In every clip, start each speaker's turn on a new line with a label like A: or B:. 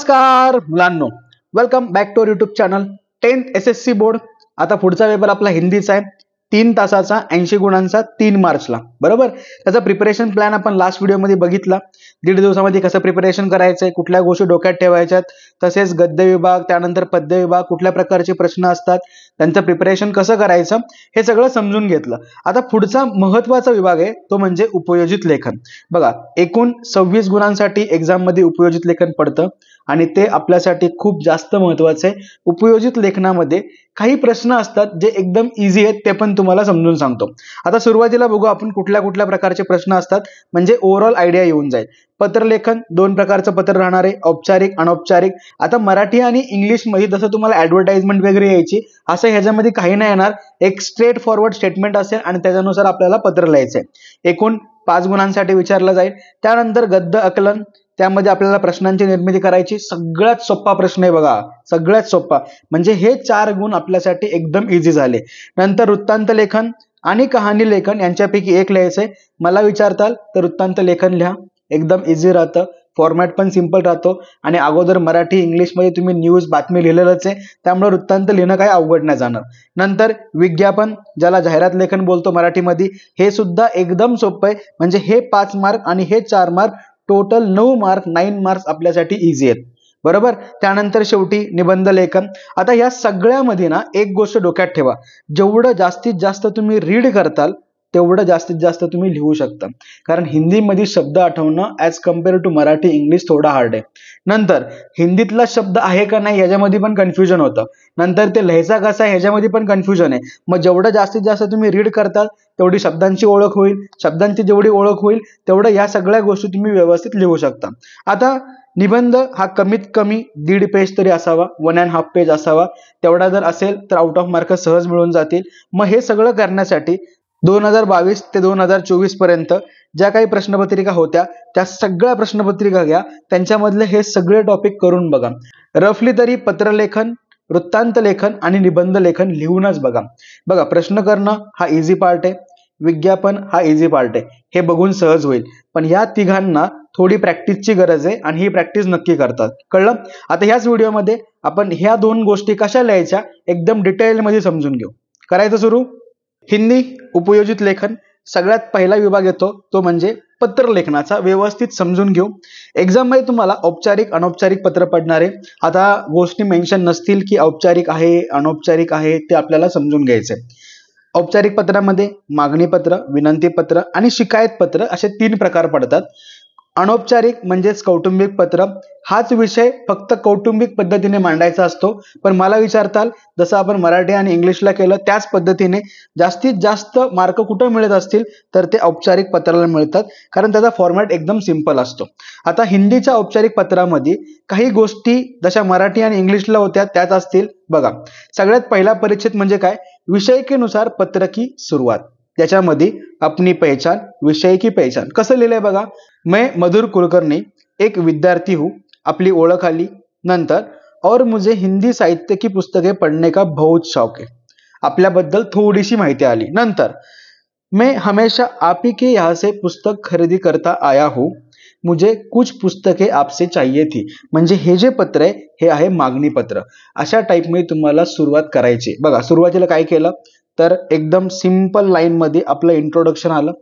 A: नमस्कार मुलांनो, welcome back to our YouTube channel 10th SSC board. आता पुढचा पेपर आपला हिंदीचा आहे, 3 तासाचा 80 गुणांचा 3 मार्चला, बरोबर। त्याचा प्रिपरेशन प्लॅन आपण लास्ट व्हिडिओमध्ये बघितला। 1.5 दिवसामध्ये कसं प्रिपरेशन करायचंय, कुठल्या गोष्टी डोक्यात ठेवायच्यात, तसेच गद्य विभाग, त्यानंतर पद्य विभाग, कुठल्या प्रकारचे प्रश्न असतात, त्यांचं प्रिपरेशन कसं करायचं, हे सगळं समजून घेतलं। आता पुढचा महत्त्वाचा विभाग आहे तो म्हणजे उपयोजित लेखन। बघा, एकूण 26 गुणांसाठी एक्झाम मध्ये उपयोजित लेखन पडतं आणि ते आपल्यासाठी खूप जास्त महत्त्वाचं आहे। उपयोजित लेखनामध्ये काही प्रश्न असतात जे एकदम इझी आहेत, ते पण तुम्हाला समजून सांगतो। आता सुरुवातीला बघू आपण कुठल्या कुठल्या प्रकारचे प्रश्न असतात, म्हणजे ओव्हरऑल आयडिया येऊन जाईल। पत्रलेखन 2 प्रकारचं पत्र राहणार आहे, औपचारिक अनौपचारिक। आता मराठी आणि इंग्लिश मध्ये जसं तुम्हाला ऍडव्हर्टाइजमेंट वगैरे यायची, असं ह्याच्यामध्ये काही नाही येणार। एक स्ट्रेट फॉरवर्ड स्टेटमेंट असेल आणि त्याच्यानुसार आपल्याला पत्र लिहायचंय। एकूण 5 गुणांसाठी विचारलं जाईल। त्यानंतर गद्य आकलन, त्यामध्ये आपल्याला प्रश्नांची निर्मिती करायची। सगळ्यात सोपा प्रश्न आहे बघा, सगळ्यात सोपा, म्हणजे हे 4 गुण आपल्यासाठी एकदम इझी झाले। नंतर वृत्तांत लेखन आणि कहाणी लेखन यांच्यापैकी एक लिहायचंय। मला विचारताल तर वृत्तांत लेखन लिहा, एकदम इझी राहतं, फॉर्मॅट पण सिंपल राहतो आणि अगोदर मराठी इंग्लिश मध्ये तुम्ही न्यूज बातमी लिहिलेलंच आहे, त्यामुळे वृत्तांत लिहिणं काही अवघड नाही जाणार। नंतर विज्ञापन, ज्याला जाहिरात लेखन बोलतो मराठीमध्ये, हे सुद्धा एकदम सोपं आहे। म्हणजे हे 5 मार्क आणि हे 4 मार्क, टोटल 9 मार्क, 9 मार्क्स आपल्यासाठी इझी आहेत, बरोबर। त्यानंतर शेवटी निबंध लेखन। आता या सगळ्यामध्ये ना एक गोष्ट डोक्यात ठेवा, जेवढं जास्तीत जास्त तुम्ही रीड करताल तेवढं जास्तीत जास्त तुम्ही लिहू शकता, कारण हिंदीमध्ये शब्द आठवणं as compare to Marathi English थोडा हार्ड आहे। नंतर हिंदीतला शब्द आहे का नाही याच्यामध्ये पण कन्फ्युजन होतं, नंतर ते लिहायचा कसा आहे ह्याच्यामध्ये पण कन्फ्युजन आहे। मग जेवढं जास्तीत जास्त तुम्ही रीड करताल तेवढी शब्दांची ओळख होईल, शब्दांची जेवढी ओळख होईल तेवढं या सगळ्या गोष्टी तुम्ही व्यवस्थित लिहू शकता। आता निबंध हा कमीत कमी 1.5 पेज तरी असावा, 1.5 पेज असावा, तेवढा जर असेल तर आउट ऑफ मार्क सहज मिळून जातील। मग हे सगळं करण्यासाठी 2022 ते 2024 पर्यंत ज्या काही प्रश्नपत्रिका होत्या त्या सगळ्या प्रश्नपत्रिका घ्या, त्यांच्यामधले हे सगळे टॉपिक करून बघा। रफली तरी पत्रलेखन, वृत्तांत लेखन आणि निबंध लेखन लिहूनच बघा। बघा, प्रश्न करणं हा इझी पार्ट आहे, विज्ञापन हा इझी पार्ट आहे, हे बघून सहज होईल, पण या तिघांना थोडी प्रॅक्टिसची गरज आहे आणि ही प्रॅक्टिस नक्की करतात, कळलं। आता ह्याच व्हिडिओमध्ये आपण ह्या 2 गोष्टी कशा लिहायच्या एकदम डिटेल मध्ये समजून घेऊ। करायचं सुरू। हिंदी उपयोजित लेखन, सगळ्यात पहिला विभाग येतो तो म्हणजे पत्र लेखनाचा, व्यवस्थित समजून घेऊ। एक्झाम मध्ये तुम्हाला औपचारिक अनौपचारिक पत्र पडणार आहे। आता गोष्टी मेन्शन नसतील की औपचारिक आहे अनौपचारिक आहे, ते आपल्याला समजून घ्यायचंय। औपचारिक पत्रामध्ये मागणी पत्र, विनंती पत्र आणि शिकायत पत्र असे 3 प्रकार पडतात। अनौपचारिक म्हणजेच कौटुंबिक पत्र, हाच विषय फक्त कौटुंबिक पद्धतीने मांडायचा असतो, पण मला विचारताल जसं आपण मराठी आणि इंग्लिशला केलं त्याच पद्धतीने जास्तीत जास्त मार्क कुठं मिळत असतील तर ते औपचारिक पत्राला मिळतात, कारण त्याचा फॉर्मॅट एकदम सिंपल असतो। आता हिंदीच्या औपचारिक पत्रामध्ये काही गोष्टी जशा मराठी आणि इंग्लिशला होत्या त्याच असतील। बघा, सगळ्यात पहिला परिच्छेद म्हणजे काय, विषय के अनुसार पत्र की सुरुवात। त्याच्यामध्ये अपनी पहचान, विषय की पहचान कसं लिहिलंय बघा। मैं मधुर कुलकर्णी एक विद्यार्थी हूँ, आपली ओळख आली। नंतर और मुझे हिंदी साहित्य की पुस्तकें पढ़ने का बहुत शौक है, आपल्याबद्दल थोडीशी माहिती आली। नंतर मैं हमेशा आप ही के यहाँ से पुस्तक खरीदी करता आया हूँ, मुझे कुछ पुस्तकें आपसे चाहिए थी। म्हणजे हे जे पत्र आहे हे आहे मागणी पत्र। अशा टाइप मध्ये तुम्हाला सुरुवात करायची। बघा, सुरुवातीला काय केलं तर एकदम सिंपल लाईन मध्ये आपलं इंट्रोडक्शन आलं,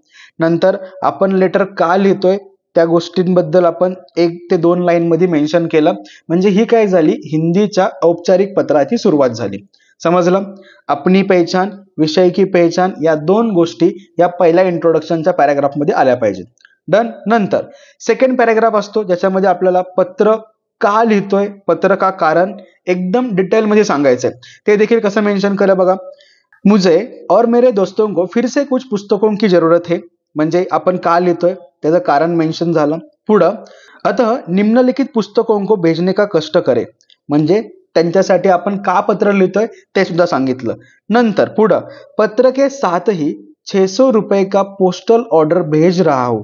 A: नंतर आपण लेटर का लिहितोय त्या गोष्टींबद्दल आपण 1 ते 2 लाईन मध्ये मेन्शन केलं, म्हणजे ही काय झाली, हिंदीच्या औपचारिक पत्राची सुरुवात झाली। समजलं। अपनी पहचान, विषय की पहचान या 2 गोष्टी या पहिल्या इंट्रोडक्शनच्या पॅराग्राफ मध्ये आल्या पाहिजेत। डन। नंतर सेकंड पॅराग्राफ असतो ज्याच्यामध्ये आपल्याला पत्र का लिहितोय, पत्र का कारण एकदम डिटेल मध्ये सांगायचंय। ते देखील कसं मेन्शन केलं बघा, मुझे और मेरे दोस्तों को फिर से कुछ पुस्तकों की जरूरत है, म्हणजे आपण का लिहितोय त्याचं कारण मेन्शन झालं। पुढं अतः निम्नलिखित पुस्तकों को भेजने का कष्ट करे, म्हणजे त्यांच्यासाठी आपण का पत्र लिहितोय ते सुद्धा सांगितलं। नंतर पुढं पत्र के साथ ही 600 रुपये का पोस्टल ऑर्डर भेज रहा हूं,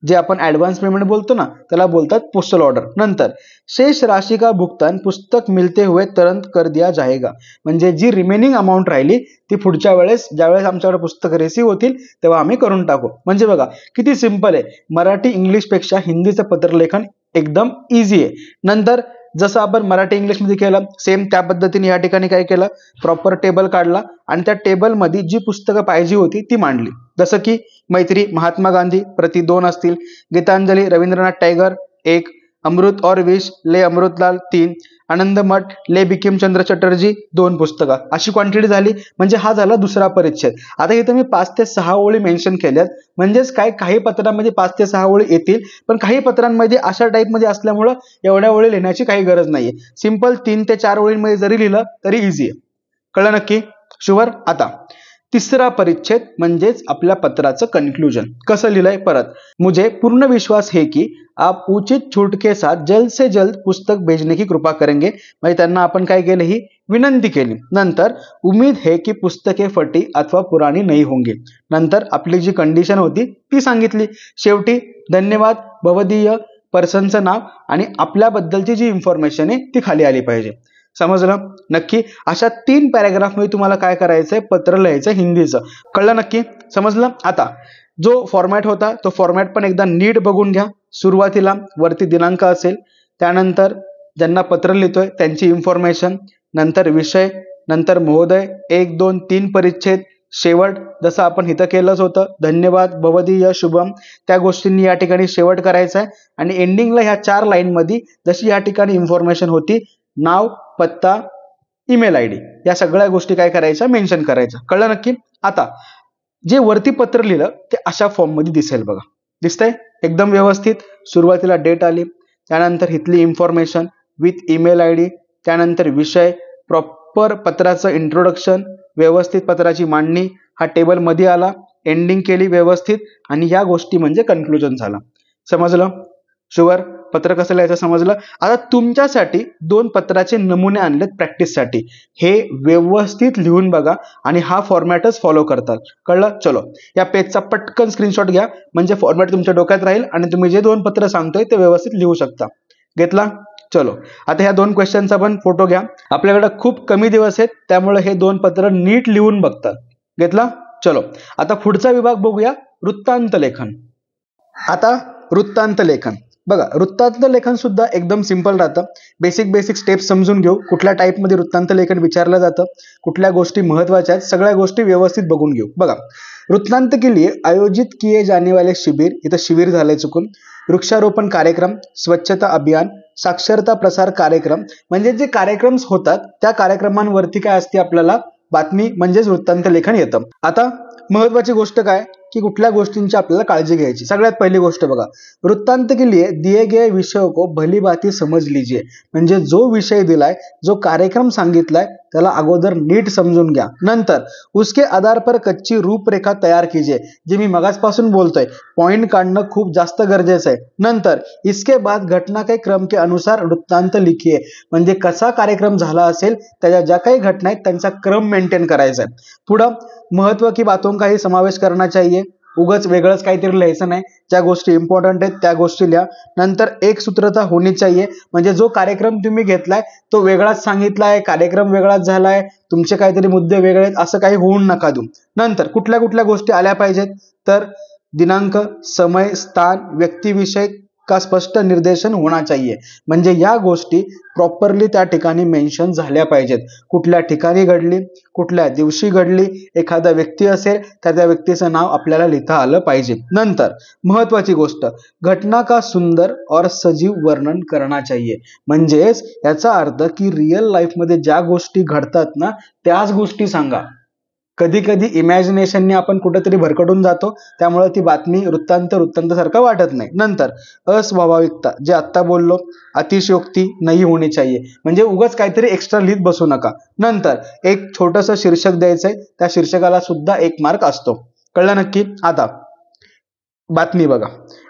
A: जे आपण ऍडव्हान्स पेमेंट बोलतो ना त्याला बोलतात पोस्टल ऑर्डर. नंतर शेष राशि का भुगतान पुस्तक मिलते हुए तुरंत कर दिया जाएगा, म्हणजे जी रिमेनिंग अमाऊंट राहिली ती पुढच्या वेळेस ज्यावेळेस आमच्याकडे पुस्तक रिसीव्ह होतील तेव्हा आम्ही करून टाकू. म्हणजे बघा किती सिंपल आहे. मराठी इंग्लिश पेक्षा हिंदीचं पत्रलेखन एकदम इझी आहे. नंतर जसं आपण मराठी इंग्लिशमध्ये केलं सेम त्या पद्धतीने या ठिकाणी काय केलं, प्रॉपर टेबल काढला आणि त्या टेबलमध्ये जी पुस्तकं पाहिजे होती ती मांडली. जसं की मैत्री महात्मा गांधी प्रति 2 असतील, गीतांजली रवींद्रनाथ टायगर 1, अमृत और विष ले अमृतलाल 3, आनंद मठ ले बिकिमचंद्र चटर्जी 2 पुस्तकं, अशी क्वांटिटी झाली. म्हणजे हा झाला दुसरा परिच्छेद. आता इथे मी 5 ते 6 ओळी मेन्शन केल्यात. म्हणजेच काय, काही पत्रांमध्ये 5 ते 6 ओळी येतील, पण काही पत्रांमध्ये अशा टाईपमध्ये असल्यामुळं एवढ्या ओळी लिहिण्याची काही गरज नाहीये. सिंपल 3 ते 4 ओळींमध्ये जरी लिहिलं तरी इझी आहे. कळलं नक्की? शुअर? आता तिसरा परिच्छेद म्हणजेच आपल्या पत्राचं कन्क्लुजन कसं लिहिलंय परत. मुझे पूर्ण विश्वास है कि आप उचित छूट के साथ जल्द से जल्द पुस्तक भेजने की कृपा करेंगे. म्हणजे त्यांना आपण काय केलं, ही विनंती केली. नंतर उम्मीद है की पुस्तके फटी अथवा पुराणी नहीं होंगे. नंतर आपली जी कंडिशन होती ती सांगितली. शेवटी धन्यवाद भवदीय पर्सनचं नाव आणि आपल्याबद्दलची जी इन्फॉर्मेशन आहे ती खाली आली पाहिजे. समजलं नक्की? अशा 3 पॅराग्राफ मध्ये तुम्हाला काय करायचंय, पत्र लिहायचं हिंदीचं. कळलं नक्की? समजलं? आता जो फॉर्मॅट होता तो फॉर्मॅट पण एकदा नीट बघून घ्या. सुरुवातीला वरती दिनांक असेल, त्यानंतर ज्यांना पत्र लिहितोय त्यांची इन्फॉर्मेशन, नंतर विषय, नंतर महोदय, 1 2 3 परिच्छेद, शेवट जसं आपण इथं केलंच होतं धन्यवाद भवदीय शुभम, त्या गोष्टींनी या ठिकाणी शेवट करायचा आहे. आणि एंडिंगला ह्या 4 लाईन मध्ये जशी या ठिकाणी इन्फॉर्मेशन होती, नाव, पत्ता, ईमेल आयडी, या सगळ्या गोष्टी काय करायच्या, मेन्शन करायच्या. कळलं नक्की? आता जे वरती पत्र लिहिलं ते अशा फॉर्म मध्ये दिसेल बघा. दिसतंय एकदम व्यवस्थित. सुरुवातीला डेट आली, त्यानंतर इथली इन्फॉर्मेशन विथ ईमेल आयडी, त्यानंतर विषय, प्रॉपर पत्राचं इंट्रोडक्शन, व्यवस्थित पत्राची मांडणी, हा टेबल मध्ये आला, एंडिंग केली व्यवस्थित, आणि ह्या गोष्टी म्हणजे कन्क्लुजन झालं. समजलं? शुअर? पत्र कसं लिहायचं समजलं? आता तुमच्यासाठी 2 पत्राचे नमुने आणलेत प्रॅक्टिससाठी. हे व्यवस्थित लिहून बघा आणि हा फॉर्मॅटच फॉलो करतात. कळलं? चलो या पेजचा पटकन स्क्रीनशॉट घ्या, म्हणजे फॉर्मॅट तुमच्या डोक्यात राहील आणि तुम्ही जे 2 पत्र सांगतोय ते व्यवस्थित लिहू शकता. घेतला? चलो आता ह्या 2 क्वेश्चनचा पण फोटो घ्या. आपल्याकडे खूप कमी दिवस आहेत त्यामुळे हे 2 पत्र नीट लिहून बघतात. घेतला? चलो आता पुढचा विभाग बघूया, वृत्तांत लेखन. आता वृत्तांत लेखन बघा, वृत्तांत लेखन सुद्धा एकदम सिंपल राहतं. बेसिक स्टेप्स समजून घेऊ. कुठल्या टाईपमध्ये वृत्तांत लेखन विचारलं जातं, कुठल्या गोष्टी महत्वाच्या आहेत, सगळ्या गोष्टी व्यवस्थित बघून घेऊ. बघा, वृत्तांत के लिए आयोजित किए जाने वाले शिबिर, इथं शिबिर झालंय चुकून, वृक्षारोपण कार्यक्रम, स्वच्छता अभियान, साक्षरता प्रसार कार्यक्रम, म्हणजे जे कार्यक्रम होतात त्या कार्यक्रमांवरती काय असते, आपल्याला बातमी म्हणजेच वृत्तांत लेखन येतं. आता महत्वाची गोष्ट काय की कुठल्या गोष्टींची आपल्याला काळजी घ्यायची. सगळ्यात पहिली गोष्ट बघा, वृत्तांत के लिए दिए गए विषयों को भली भांति समझ लीजिए. म्हणजे जो विषय दिलाय, जो कार्यक्रम सांगितलाय त्याला अगोदर नीट समजून घ्या. नंतर उसके आधार पर कच्ची रूपरेखा तयार कीजिए. जे मी मगाचपासून बोलतोय, पॉइंट काढणं खूप जास्त गरजेचं आहे. नंतर इसके बाद घटना के क्रम के अनुसार वृत्तांत लिखिए. म्हणजे कसा कार्यक्रम झाला असेल त्याच्या ज्या काही घटना आहेत त्यांचा क्रम मेंटेन करायचा आहे. पुढं महत्व की बातों का ही समावेश करना चाहिए. उगच वेगळंच काहीतरी लिहायचं नाही. ज्या गोष्टी इम्पॉर्टंट आहेत त्या गोष्टी लिहा. नंतर एक सूत्रता होनी चाहिए. म्हणजे जो कार्यक्रम तुम्ही घेतलाय तो वेगळाच सांगितलाय, कार्यक्रम वेगळाच झालाय, तुमचे काहीतरी मुद्दे वेगळे आहेत असं काही होऊन नका देऊ. नंतर कुठल्या कुठल्या गोष्टी आल्या पाहिजेत, तर दिनांक, समय, स्थान, व्यक्तिविषय का स्पष्ट निर्देशन होना चाहिए. म्हणजे या गोष्टी प्रॉपरली त्या ठिकाणी मेन्शन झाल्या पाहिजेत. कुठल्या ठिकाणी घडली, कुठल्या दिवशी घडली, एखादा व्यक्ती असेल तर त्या व्यक्तीचं नाव आपल्याला लिहिता आलं पाहिजे. नंतर महत्वाची गोष्ट, घटना का सुंदर और सजीव वर्णन करना चाहिए. म्हणजेच याचा अर्थ की रिअल लाईफ मध्ये ज्या गोष्टी घडतात ना त्याच गोष्टी सांगा. कधी कधी इमॅजिनेशनने आपण कुठेतरी भरकटून जातो, त्यामुळे ती बातमी वृत्तांतासारखं वाटत नाही. नंतर अस्वाभाविकता, जे आत्ता बोललो, अतिशयोक्ती नाही होणी चाहिए. म्हणजे उगाच काहीतरी एक्स्ट्रा लिहित बसू नका. नंतर एक छोटंसं शीर्षक द्यायचंय, त्या शीर्षकाला सुद्धा 1 मार्क असतो. कळलं नक्की? आता बातमी बघा,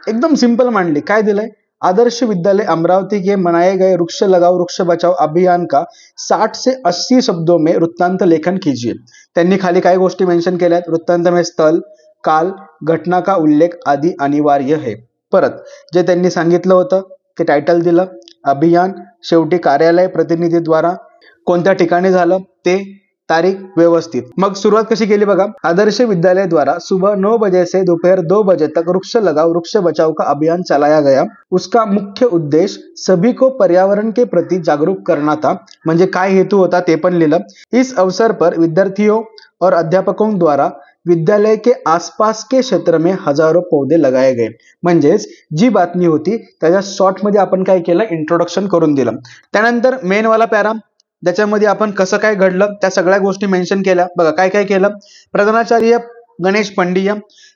A: एकदम सिंपल मांडली. काय दिलंय, आदर्श विद्यालय अमरावती के मनाए गए वृक्ष लगाओ वृक्ष बचाओ अभियान का 60 से 80 शब्दों में वृत्तांत लेखन कीजिए. त्यांनी खाली काय गोष्टी मेंशन केल्यात, वृत्तांत में स्थल, काल, घटना का उल्लेख आदि अनिवार्य है. परत जे त्यांनी सांगितलं होतं ते टायटल दिलं, अभियान, शेवटी कार्यालय प्रतिनिधीद्वारा कोणत्या ठिकाणी झालं ते, तारीख व्यवस्थित। मग सुरुवात कशी केली बघा, आदर्श विद्यालय द्वारा सुबह 9 बजे से दोपहर 2 बजे तक वृक्ष लगाओ वृक्ष बचाओ का अभियान चलाया गया। उसका मुख्य उद्देश्य सभी को पर्यावरण के प्रति जागरूक करना था। म्हणजे काय हेतू होता ते पण लिहिलं। इस अवसर पर विद्यार्थियों और अध्यापकों द्वारा विद्यालय के आसपास के क्षेत्र में हजारों पौधे लगाए गए। म्हणजेच जी बातमी होती त्याच्या शॉर्ट मध्ये आपण काय केलं, इंट्रोडक्शन करून दिलं। त्यानंतर मेन वाला पॅरा ज्याच्यामध्ये आपण कसं काय घडलं त्या सगळ्या गोष्टी मेन्शन केल्या। बघा काय काय केलं, प्रधानाचार्य गणेश पंडिय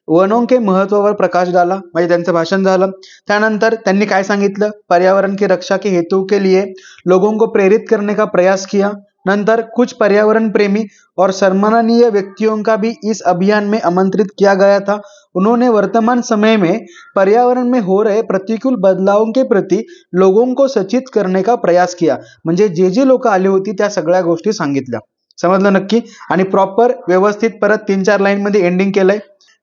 A: वनों के महत्वावर प्रकाश डाला, म्हणजे त्यांचं भाषण झालं। त्यानंतर त्यांनी काय सांगितलं, पर्यावरण की रक्षा के हेतु के लिए लोगों को प्रेरित करने का प्रयास किया। नंतर कुछ पर्यावरण प्रेमी और सम्माननीय व्यक्तियों का भी इस अभियान में आमंत्रित किया गया था। उन्होंने वर्तमान समय में पर्यावरण में हो रहे प्रतिकूल बदलावों के प्रति लोगों को सचेत करने का प्रयास किया। म्हणजे जे लोक आली होती त्या सगळ्या गोष्टी सांगितल्या। समजलं नक्की? आणि प्रॉपर व्यवस्थित परत 3-4 लाइन मध्ये एंडिंग केलंय।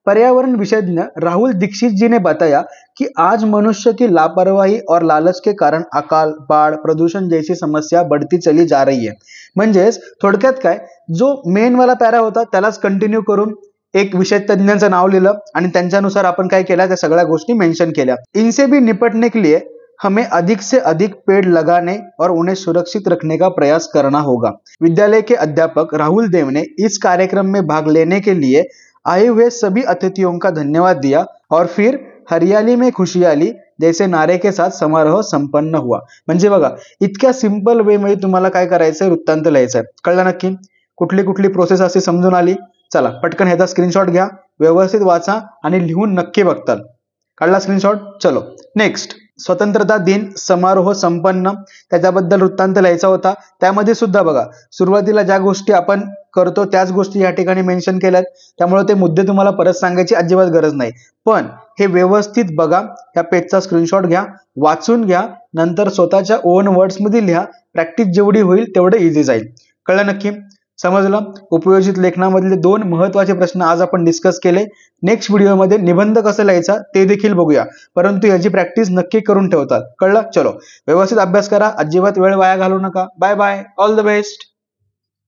A: पर्यावरण विशेषज्ञ राहुल दीक्षित जी ने बताया कि आज मनुष्य की लापरवाही और लालच के कारण अकाल, बाढ़, प्रदूषण जैसी समस्या बढ़ती चली जा रही है। म्हणजेच थोडक्यात काय, जो मेन वाला पॅरा होता त्यालाच कंटिन्यू करून एक विषय तज्ञांचं नाव लिहिलं आणि त्यांच्यानुसार आपण काय केलं, त्या सगळ्या गोष्टी मेन्शन केल्या। इनसे भी निपटने के लिए हमें अधिक से अधिक पेड़ लगाने और उन्हें सुरक्षित रखने का प्रयास करना होगा। विद्यालय के अध्यापक राहुल देव ने इस कार्यक्रम में भाग लेने के लिए आए हुए सभी अतिथियों का धन्यवाद दिया और फिर हरियाली में खुशहाली जैसे नारे के साथ समारोह संपन्न हुआ। म्हणजे बघा इतक्या सिंपल वे मध्ये तुम्हाला काय करायचंय, वृत्तांत लिहायचंय। कळलं नक्की? कुठली कुठली प्रोसेस अशी समजून आली? चला पटकन ह्याचा स्क्रीनशॉट घ्या, व्यवस्थित वाचा आणि लिहून नक्की बघताल। काढला स्क्रीनशॉट? चलो नेक्स्ट, स्वतंत्रता दिन समारोह संपन्न, त्याच्याबद्दल वृत्तांत लिहायचा होता। त्यामध्ये सुद्धा बघा सुरुवातीला ज्या गोष्टी आपण करतो त्याच गोष्टी या ठिकाणी मेन्शन केल्यात, त्यामुळे ते मुद्दे तुम्हाला परत सांगायची अजिबात गरज नाही। पण हे व्यवस्थित बघा, या पेजचा स्क्रीनशॉट घ्या, वाचून घ्या, नंतर स्वतःच्या ओन वर्ड्स मध्ये लिहा। प्रॅक्टिस जेवढी होईल तेवढं इझी जाईल। कळलं नक्की? समजलं? उपयोजित लेखनामधले 2 महत्त्वाचे प्रश्न आज आपण डिस्कस केले। नेक्स्ट व्हिडिओमध्ये निबंध कसं लिहायचा ते देखील बघूया, परंतु याची प्रॅक्टिस नक्की करून ठेवतात। कळलं? चलो व्यवस्थित अभ्यास करा, अजिबात वेळ वाया घालवू नका। Bye bye, all the best.